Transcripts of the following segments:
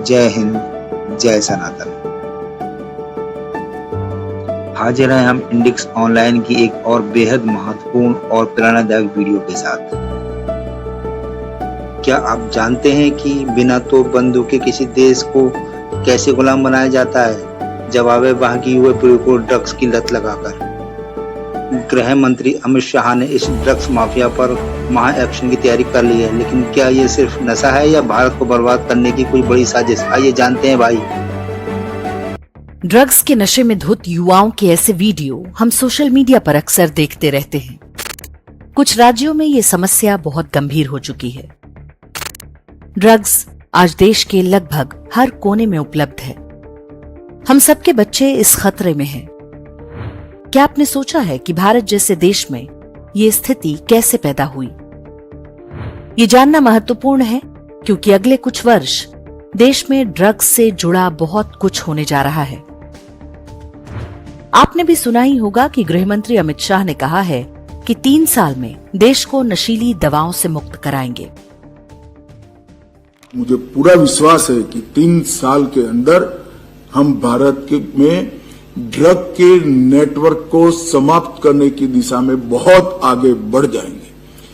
जय हिंद, जय सनातन। हाजिर हैं हम इंडिक्स ऑनलाइन की एक और बेहद महत्वपूर्ण और प्रेरणादायक वीडियो के साथ। क्या आप जानते हैं कि बिना तोप बंदूक के किसी देश को कैसे गुलाम बनाया जाता है? जवाब है वहां की युवा पीढ़ी को ड्रग्स की लत लगाकर। गृह मंत्री अमित शाह ने इस ड्रग्स माफिया पर महा एक्शन की तैयारी कर ली है, लेकिन क्या ये सिर्फ नशा है या भारत को बर्बाद करने की कोई बड़ी साजिश? आइए जानते हैं भाई। ड्रग्स के नशे में धुत युवाओं के ऐसे वीडियो हम सोशल मीडिया पर अक्सर देखते रहते हैं। कुछ राज्यों में ये समस्या बहुत गंभीर हो चुकी है। ड्रग्स आज देश के लगभग हर कोने में उपलब्ध है। हम सबके बच्चे इस खतरे में हैं। क्या आपने सोचा है कि भारत जैसे देश में ये स्थिति कैसे पैदा हुई? ये जानना महत्वपूर्ण है क्योंकि अगले कुछ वर्ष देश में ड्रग्स से जुड़ा बहुत कुछ होने जा रहा है। आपने भी सुना ही होगा कि गृह मंत्री अमित शाह ने कहा है कि 3 साल में देश को नशीली दवाओं से मुक्त कराएंगे। मुझे पूरा विश्वास है कि 3 साल के अंदर हम भारत में ड्रग के नेटवर्क को समाप्त करने की दिशा में बहुत आगे बढ़ जाएंगे।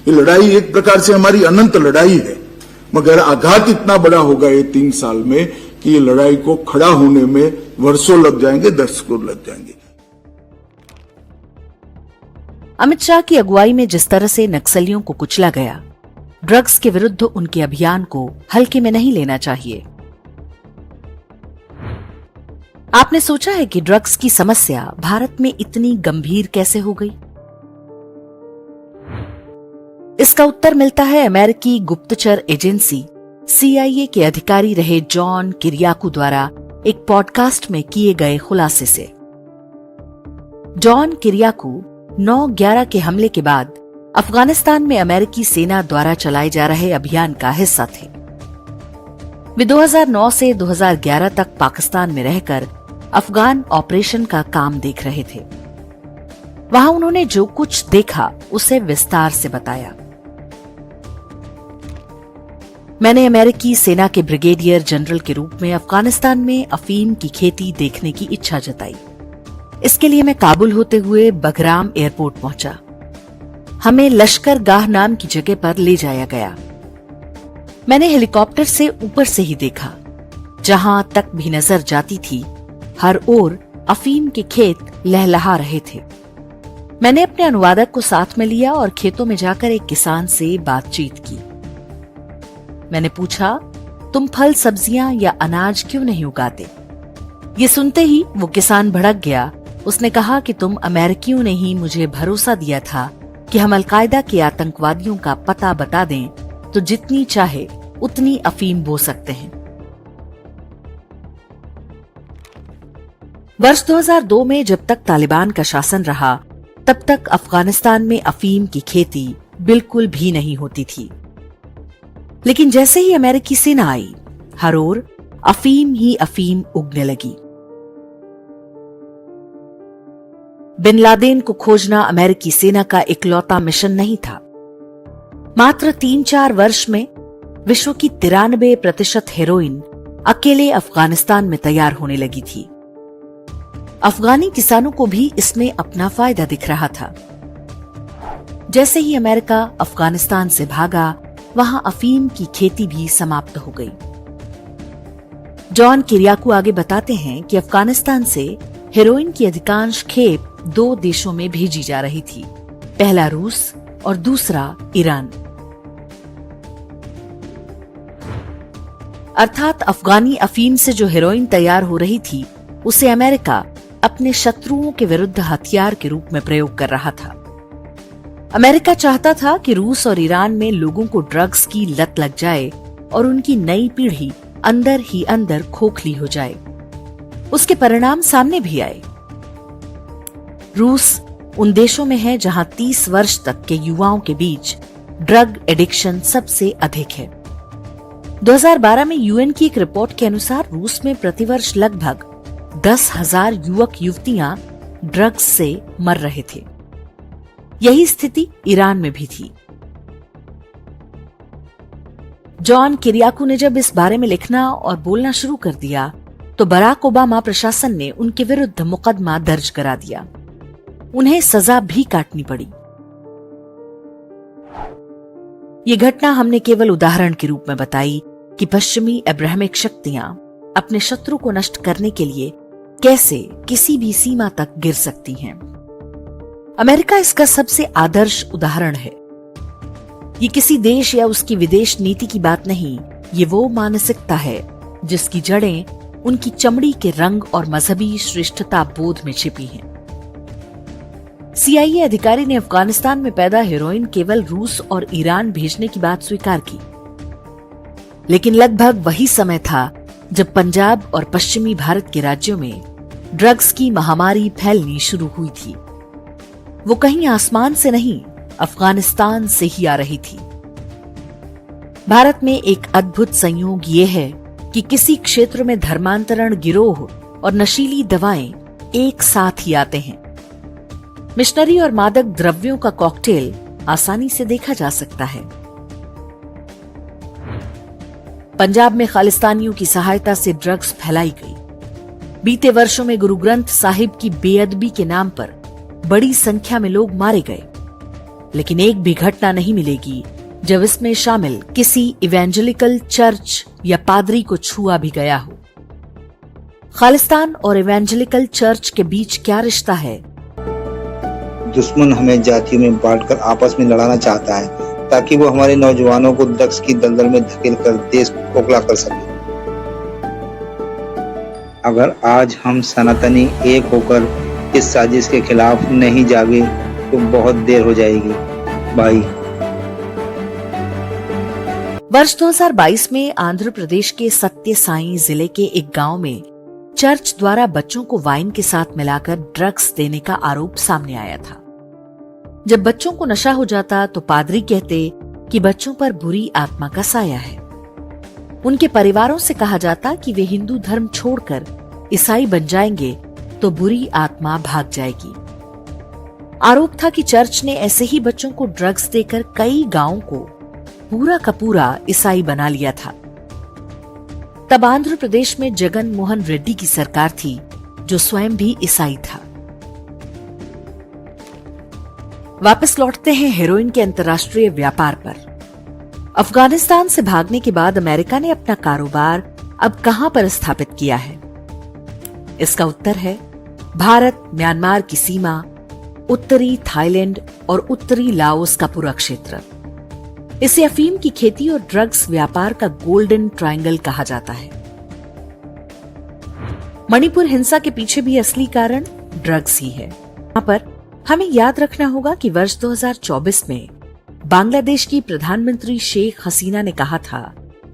ये लड़ाई एक प्रकार से हमारी अनंत लड़ाई है, मगर आघात इतना बड़ा होगा ये 3 साल में कि ये लड़ाई को खड़ा होने में वर्षों लग जाएंगे, दशकों लग जाएंगे। अमित शाह की अगुवाई में जिस तरह से नक्सलियों को कुचला गया, ड्रग्स के विरुद्ध उनके अभियान को हल्के में नहीं लेना चाहिए। आपने सोचा है कि ड्रग्स की समस्या भारत में इतनी गंभीर कैसे हो गई? इसका उत्तर मिलता है अमेरिकी गुप्तचर एजेंसी CIA के अधिकारी रहे जॉन किरियाकू द्वारा एक पॉडकास्ट में किए गए खुलासे से। जॉन किरियाकू 9/11 के हमले के बाद अफगानिस्तान में अमेरिकी सेना द्वारा चलाए जा रहे अभियान का हिस्सा थे। वे 2009 से 2011 तक पाकिस्तान में रहकर अफगान ऑपरेशन का काम देख रहे थे। वहां उन्होंने जो कुछ देखा उसे विस्तार से बताया। मैंने अमेरिकी सेना के ब्रिगेडियर जनरल के रूप में अफगानिस्तान में अफीम की खेती देखने की इच्छा जताई। इसके लिए मैं काबुल होते हुए बगराम एयरपोर्ट पहुंचा। हमें लश्कर गाह नाम की जगह पर ले जाया गया। मैंने हेलीकॉप्टर से ऊपर से ही देखा। जहां तक भी नजर जाती थी, हर ओर अफीम के खेत लहलहा रहे थे। मैंने अपने अनुवादक को साथ में लिया और खेतों में जाकर एक किसान से बातचीत की। मैंने पूछा, तुम फल सब्जियां या अनाज क्यों नहीं उगाते? ये सुनते ही वो किसान भड़क गया। उसने कहा कि तुम अमेरिकियों ने ही मुझे भरोसा दिया था कि हम अलकायदा के आतंकवादियों का पता बता दें तो जितनी चाहे उतनी अफीम बो सकते हैं। वर्ष 2002 में जब तक तालिबान का शासन रहा, तब तक अफगानिस्तान में अफीम की खेती बिल्कुल भी नहीं होती थी। लेकिन जैसे ही अमेरिकी सेना आई, हर ओर अफीम ही अफीम उगने लगी। बिन लादेन को खोजना अमेरिकी सेना का इकलौता मिशन नहीं था। मात्र 3-4 वर्ष में विश्व की 93% हेरोइन अकेले अफगानिस्तान में तैयार होने लगी थी। अफगानी किसानों को भी इसमें अपना फायदा दिख रहा था। जैसे ही अमेरिका अफगानिस्तान से भागा, वहां अफीम की खेती भी समाप्त हो गई। जॉन किरियाकू आगे बताते हैं कि अफगानिस्तान से हेरोइन की अधिकांश खेप 2 देशों में भेजी जा रही थी, पहला रूस और दूसरा ईरान। अर्थात अफगानी अफीम से जो हेरोइन तैयार हो रही थी, उसे अमेरिका अपने शत्रुओं के विरुद्ध हथियार के रूप में प्रयोग कर रहा था। अमेरिका चाहता था कि रूस और ईरान में लोगों को ड्रग्स की लत लग जाए और उनकी नई पीढ़ी अंदर ही अंदर खोखली हो जाए। उसके परिणाम सामने भी आए। रूस उन देशों में है जहां 30 वर्ष तक के युवाओं के बीच ड्रग एडिक्शन सबसे अधिक है। 2012 में UN की एक रिपोर्ट के अनुसार रूस में प्रतिवर्ष लगभग 10,000 युवक युवतियां ड्रग्स से मर रहे थे। यही स्थिति ईरान में भी थी। जॉन किरियाकू ने जब इस बारे में लिखना और बोलना शुरू कर दिया तो बराक ओबामा प्रशासन ने उनके विरुद्ध मुकदमा दर्ज करा दिया। उन्हें सजा भी काटनी पड़ी। ये घटना हमने केवल उदाहरण के रूप में बताई कि पश्चिमी अब्राहमिक शक्तियां अपने शत्रु को नष्ट करने के लिए कैसे किसी भी सीमा तक गिर सकती हैं। अमेरिका इसका सबसे आदर्श उदाहरण है। ये किसी देश या उसकी विदेश नीति की बात नहीं, ये वो मानसिकता है जिसकी जड़ें उनकी चमड़ी के रंग और मजहबी श्रेष्ठता बोध में छिपी हैं। CIA अधिकारी ने अफगानिस्तान में पैदा हेरोइन केवल रूस और ईरान भेजने की बात स्वीकार की, लेकिन लगभग वही समय था जब पंजाब और पश्चिमी भारत के राज्यों में ड्रग्स की महामारी फैलनी शुरू हुई थी। वो कहीं आसमान से नहीं, अफगानिस्तान से ही आ रही थी। भारत में एक अद्भुत संयोग ये है कि किसी क्षेत्र में धर्मांतरण गिरोह और नशीली दवाएं एक साथ ही आते हैं। मिशनरी और मादक द्रव्यों का कॉकटेल आसानी से देखा जा सकता है। पंजाब में खालिस्तानियों की सहायता से ड्रग्स फैलाई गई। बीते वर्षों में गुरु ग्रंथ साहिब की बेअदबी के नाम पर बड़ी संख्या में लोग मारे गए, लेकिन एक भी घटना नहीं मिलेगी जब इसमें शामिल किसी इवेंजेलिकल चर्च या पादरी को छुआ भी गया हो। खालिस्तान और इवेंजेलिकल चर्च के बीच क्या रिश्ता है? दुश्मन हमें जातियों में बांटकर आपस में लड़ाना चाहता है ताकि वो हमारे नौजवानों को ड्रग्स की दलदल में धकेलकर देश को खोखला कर सके। अगर आज हम सनातनी एक होकर इस साजिश के खिलाफ नहीं जागे तो बहुत देर हो जाएगी भाई। वर्ष 2022 में आंध्र प्रदेश के सत्य साई जिले के एक गांव में चर्च द्वारा बच्चों को वाइन के साथ मिलाकर ड्रग्स देने का आरोप सामने आया था। जब बच्चों को नशा हो जाता तो पादरी कहते कि बच्चों पर बुरी आत्मा का साया है। उनके परिवारों से कहा जाता कि वे हिंदू धर्म छोड़कर ईसाई बन जाएंगे तो बुरी आत्मा भाग जाएगी। आरोप था कि चर्च ने ऐसे ही बच्चों को ड्रग्स देकर कई गांवों को पूरा का पूरा ईसाई बना लिया था। तब आंध्र प्रदेश में जगन मोहन रेड्डी की सरकार थी जो स्वयं भी ईसाई था। वापस लौटते हैं हेरोइन के अंतर्राष्ट्रीय व्यापार पर। अफगानिस्तान से भागने के बाद अमेरिका ने अपना कारोबार अब कहां पर स्थापित किया है? इसका उत्तर है भारत म्यांमार की सीमा, उत्तरी थाईलैंड और उत्तरी लाओस का पूरा क्षेत्र। इसे अफीम की खेती और ड्रग्स व्यापार का गोल्डन ट्रायंगल कहा जाता है। मणिपुर हिंसा के पीछे भी असली कारण ड्रग्स ही है। यहाँ पर हमें याद रखना होगा कि वर्ष 2024 में बांग्लादेश की प्रधानमंत्री शेख हसीना ने कहा था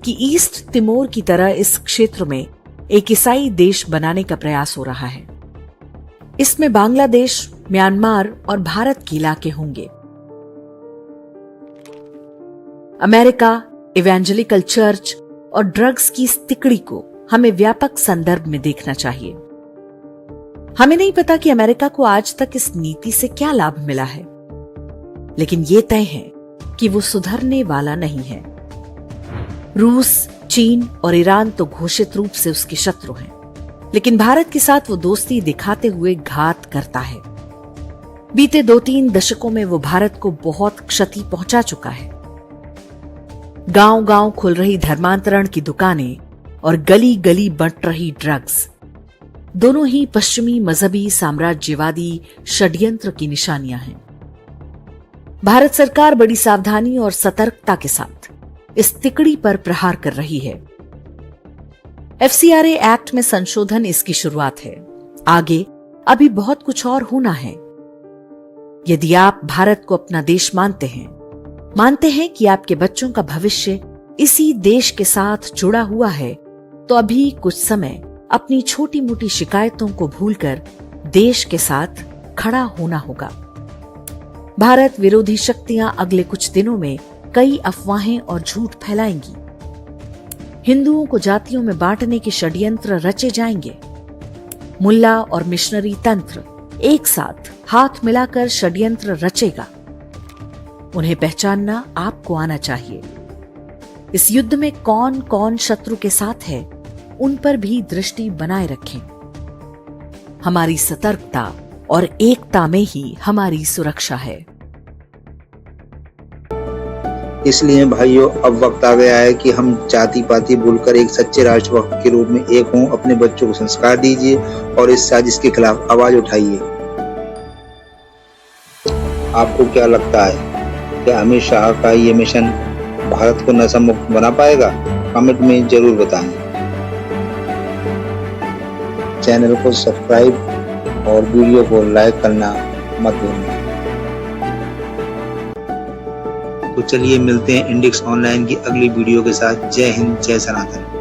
कि ईस्ट तिमोर की तरह इस क्षेत्र में एक ईसाई देश बनाने का प्रयास हो रहा है। इसमें बांग्लादेश, म्यांमार और भारत के इलाके होंगे। अमेरिका, इवेंजेलिकल चर्च और ड्रग्स की इस तिकड़ी को हमें व्यापक संदर्भ में देखना चाहिए। हमें नहीं पता कि अमेरिका को आज तक इस नीति से क्या लाभ मिला है, लेकिन ये तय है कि वो सुधरने वाला नहीं है। रूस, चीन और ईरान तो घोषित रूप से उसके शत्रु हैं, लेकिन भारत के साथ वो दोस्ती दिखाते हुए घात करता है। बीते 2-3 दशकों में वो भारत को बहुत क्षति पहुंचा चुका है। गांव-गांव खुल रही धर्मांतरण की दुकानें और गली-गली बंट रही ड्रग्स, दोनों ही पश्चिमी मजहबी साम्राज्यवादी षड्यंत्र की निशानियां हैं। भारत सरकार बड़ी सावधानी और सतर्कता के साथ इस तिकड़ी पर प्रहार कर रही है। FCRA एक्ट में संशोधन इसकी शुरुआत है। आगे अभी बहुत कुछ और होना है। यदि आप भारत को अपना देश मानते हैं कि आपके बच्चों का भविष्य इसी देश के साथ जुड़ा हुआ है, तो अभी कुछ समय अपनी छोटी मोटी शिकायतों को भूलकर देश के साथ खड़ा होना होगा। भारत विरोधी शक्तियां अगले कुछ दिनों में कई अफवाहें और झूठ फैलाएंगी। हिंदुओं को जातियों में बांटने के षड्यंत्र रचे जाएंगे। मुल्ला और मिशनरी तंत्र एक साथ हाथ मिलाकर षड्यंत्र रचेगा। उन्हें पहचानना आपको आना चाहिए। इस युद्ध में कौन कौन शत्रु के साथ है, उन पर भी दृष्टि बनाए रखें। हमारी सतर्कता और एकता में ही हमारी सुरक्षा है। इसलिए भाइयों, अब वक्त आ गया है कि हम जाति पाति भूलकर एक सच्चे राष्ट्रभक्त के रूप में एक हों। अपने बच्चों को संस्कार दीजिए और इस साजिश के खिलाफ आवाज उठाइए। आपको क्या लगता है, क्या अमित शाह का ये मिशन भारत को नशा मुक्त बना पाएगा? कमेंट में जरूर बताएं। चैनल को सब्सक्राइब और वीडियो को लाइक करना मत भूलना। तो चलिए मिलते हैं इंडेक्स ऑनलाइन की अगली वीडियो के साथ। जय हिंद, जय सनातन।